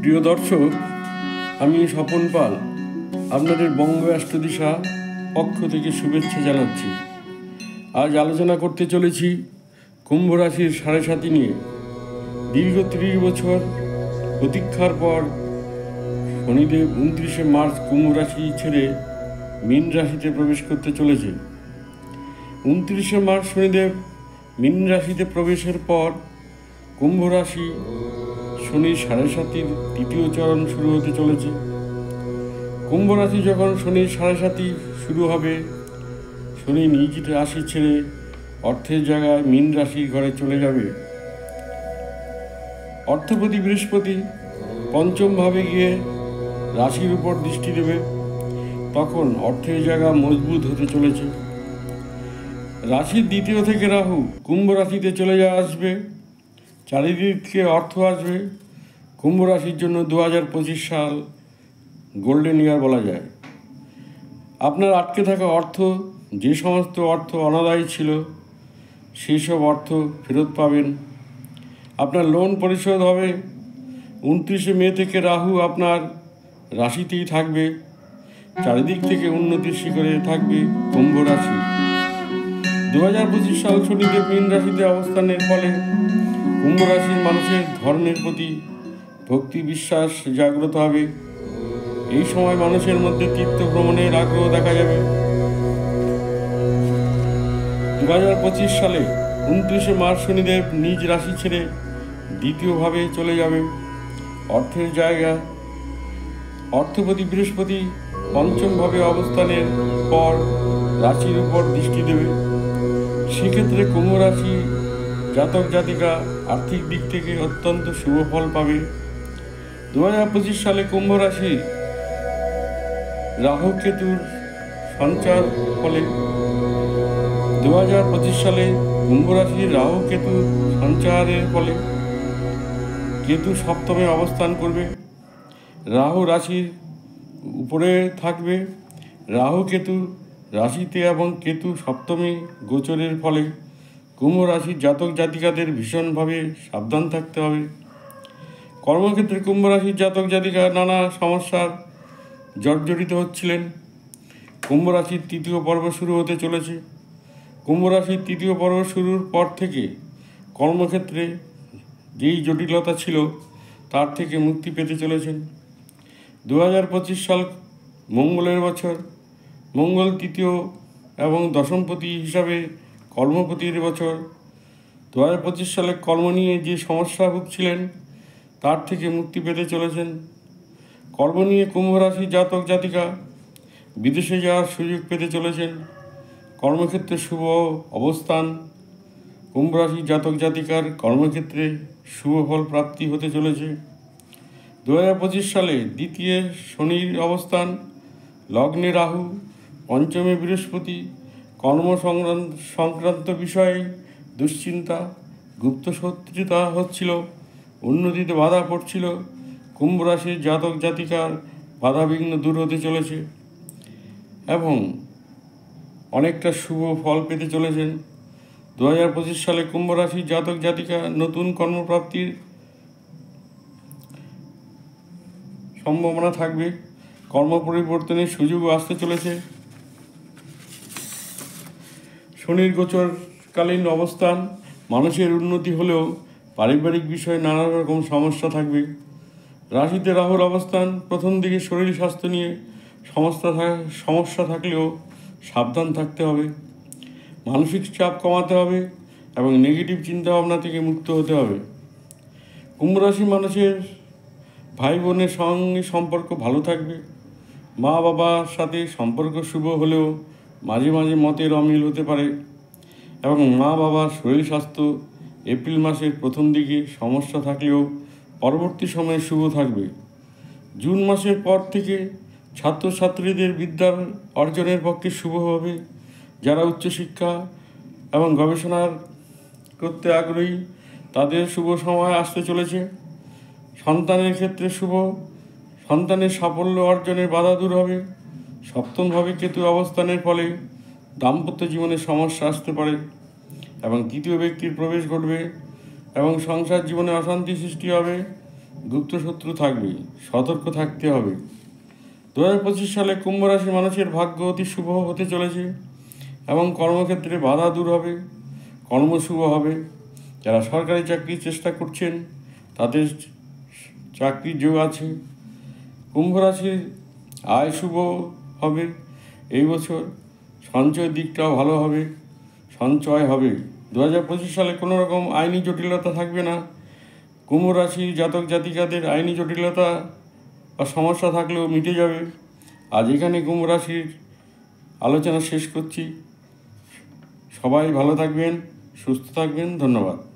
প্রিয় দর্শক, আমি স্বপন পাল আপনাদের বঙ্গ অষ্টদিশা পক্ষ থেকে শুভেচ্ছা জানাচ্ছি। আজ আলোচনা করতে চলেছি কুম্ভ রাশির ৭.৫ নিয়ে। দীর্ঘ ৩০ বছর প্রতীক্ষার পর শনিদেব ২৯শে মার্চ কুম্ভ রাশি ছেড়ে মীন রাশিতে প্রবেশ করতে চলেছে। ২৯শে মার্চ শনিদেব মীন রাশিতে প্রবেশের পর কুম্ভ রাশি শনির ৭.৫ তৃতীয় চরণ শুরু হতে চলেছে। কুম্ভ রাশি যখন শনির ৭.৫ শুরু হবে, শনি নিজ রাশি ছেড়ে অর্থের জায়গায় মীন রাশির ঘরে চলে যাবে। অর্থপতি বৃহস্পতি পঞ্চম ভাবে গিয়ে রাশির উপর দৃষ্টি দেবে, তখন অর্থের জায়গা মজবুত হতে চলেছে। রাশির দ্বিতীয় থেকে রাহু কুম্ভ রাশিতে চলে আসবে, চারিদিক থেকে অর্থ আসবে। কুম্ভ রাশির জন্য 2025 সাল গোল্ডেন ইয়ার বলা যায়। আপনার আটকে থাকা অর্থ, যে সমস্ত অর্থ অনাদায়ী ছিল, সেই সব অর্থ ফেরত পাবেন। আপনার লোন পরিশোধ হবে। 29শে মে থেকে রাহু আপনার রাশিতেই থাকবে, চারিদিক থেকে উন্নতির শিখরে থাকবে কুম্ভ রাশি। 2025 সাল শনিদেব মীন রাশিতে অবস্থানের ফলে কুম্ভ রাশির মানুষের ধর্মের প্রতি ভক্তি বিশ্বাস জাগ্রত হবে। এই সময় মানুষের মধ্যে তীর্থ ভ্রমণের আগ্রহ দেখা যাবে। 2025 সালে 29শে মার্চ শনিদেব নিজ রাশি ছেড়ে দ্বিতীয়ভাবে চলে যাবে। অর্থের জায়গা অর্থপতি বৃহস্পতি পঞ্চমভাবে অবস্থানের পর রাশির উপর দৃষ্টি দেবে। সেক্ষেত্রে কুম্ভ রাশি জাতক জাতিকা আর্থিক দিক থেকে অত্যন্ত শুভ ফল পাবে। 2025 সালে কুম্ভ রাশি রাহু কেতুর সঞ্চার ফলে 2025 সালে কুম্ভ রাশির রাহু কেতু সঞ্চারের ফলে কেতু সপ্তমে অবস্থান করবে, রাহু রাশির উপরে থাকবে। রাহু কেতু রাশিতে এবং কেতু সপ্তমে গোচরের ফলে কুম্ভ রাশির জাতক জাতিকাদের ভীষণভাবে সাবধান থাকতে হবে। কর্মক্ষেত্রে কুম্ভ রাশির জাতক জাতিকা নানা সমস্যার জর্জরিত হচ্ছিলেন। কুম্ভ রাশির তৃতীয় পর্ব শুরু হতে চলেছে। কুম্ভ রাশির তৃতীয় পর্ব শুরুর পর থেকে কর্মক্ষেত্রে যেই জটিলতা ছিল, তার থেকে মুক্তি পেতে চলেছেন। 2025 সাল মঙ্গলের বছর। মঙ্গল তৃতীয় এবং দশমপতি হিসাবে কর্মপতির বছর। 2025 সালে কর্ম নিয়ে যে সমস্যা ভুগছিলেন, তার থেকে মুক্তি পেতে চলেছেন। কর্ম নিয়ে কুম্ভ রাশির জাতক জাতিকা বিদেশে যাওয়ার সুযোগ পেতে চলেছেন। কর্মক্ষেত্রে শুভ অবস্থান। কুম্ভ রাশির জাতক জাতিকার কর্মক্ষেত্রে শুভ ফল প্রাপ্তি হতে চলেছে। 2025 সালে দ্বিতীয় শনির অবস্থান, লগ্নে রাহু, পঞ্চমে বৃহস্পতি। কর্ম সংক্রান্ত বিষয়ে দুশ্চিন্তা, গুপ্ত শত্রুতা হচ্ছিল, উন্নতিতে বাধা পড়ছিল। কুম্ভ রাশির জাতক জাতিকার বাধাবিঘ্ন দূর হতে চলেছে এবং অনেকটা শুভ ফল পেতে চলেছেন। 2025 সালে কুম্ভ রাশির জাতক জাতিকা নতুন কর্মপ্রাপ্তির সম্ভাবনা থাকবে। কর্ম পরিবর্তনের সুযোগও আসতে চলেছে। শনির গোচরকালীন অবস্থান মানুষের উন্নতি হলেও পারিবারিক বিষয়ে নানা রকম সমস্যা থাকবে। রাশিতে রাহুর অবস্থান প্রথম দিকে শরীর স্বাস্থ্য নিয়ে সমস্যা থাকলেও সাবধান থাকতে হবে। মানসিক চাপ কমাতে হবে এবং নেগেটিভ চিন্তাভাবনা থেকে মুক্ত হতে হবে। কুম্ভ রাশি মানুষের ভাই বোনের সঙ্গে সম্পর্ক ভালো থাকবে। মা বাবার সাথে সম্পর্ক শুভ হলেও মাঝে মাঝে মতের অমিল হতে পারে এবং মা বাবার শরীর স্বাস্থ্য এপ্রিল মাসের প্রথম দিকে সমস্যা থাকলেও পরবর্তী সময়ে শুভ থাকবে। জুন মাসের পর থেকে ছাত্রছাত্রীদের বিদ্যার অর্জনের পক্ষে শুভ হবে। যারা উচ্চশিক্ষা এবং গবেষণার করতে আগ্রহী, তাদের শুভ সময় আসতে চলেছে। সন্তানের ক্ষেত্রে শুভ। সন্তানের সাফল্য অর্জনের বাধা দূর হবে। সপ্তমভাবে কেতু অবস্থানের ফলে দাম্পত্য জীবনে সমস্যা আসতে পারে এবং তৃতীয় ব্যক্তির প্রবেশ ঘটবে এবং সংসার জীবনে অশান্তি সৃষ্টি হবে গুপ্ত শত্রু থাকবে, সতর্ক থাকতে হবে। 2025 সালে কুম্ভ রাশির মানুষের ভাগ্য অতি শুভ হতে চলেছে এবং কর্মক্ষেত্রে বাধা দূর হবে, কর্ম শুভ হবে। যারা সরকারি চাকরির চেষ্টা করছেন তাদের চাকরির যোগ আছে। কুম্ভ রাশির আয় শুভ হবে এই বছর, সঞ্চয়ের দিকটাও ভালো হবে, সঞ্চয় হবে। 2025 সালে কোনো রকম আইনি জটিলতা থাকবে না। কুম্ভ রাশির জাতক জাতিকাদের আইনি জটিলতা বা সমস্যা থাকলেও মিটে যাবে। আজ এখানে কুম্ভ রাশির আলোচনা শেষ করছি। সবাই ভালো থাকবেন, সুস্থ থাকবেন। ধন্যবাদ।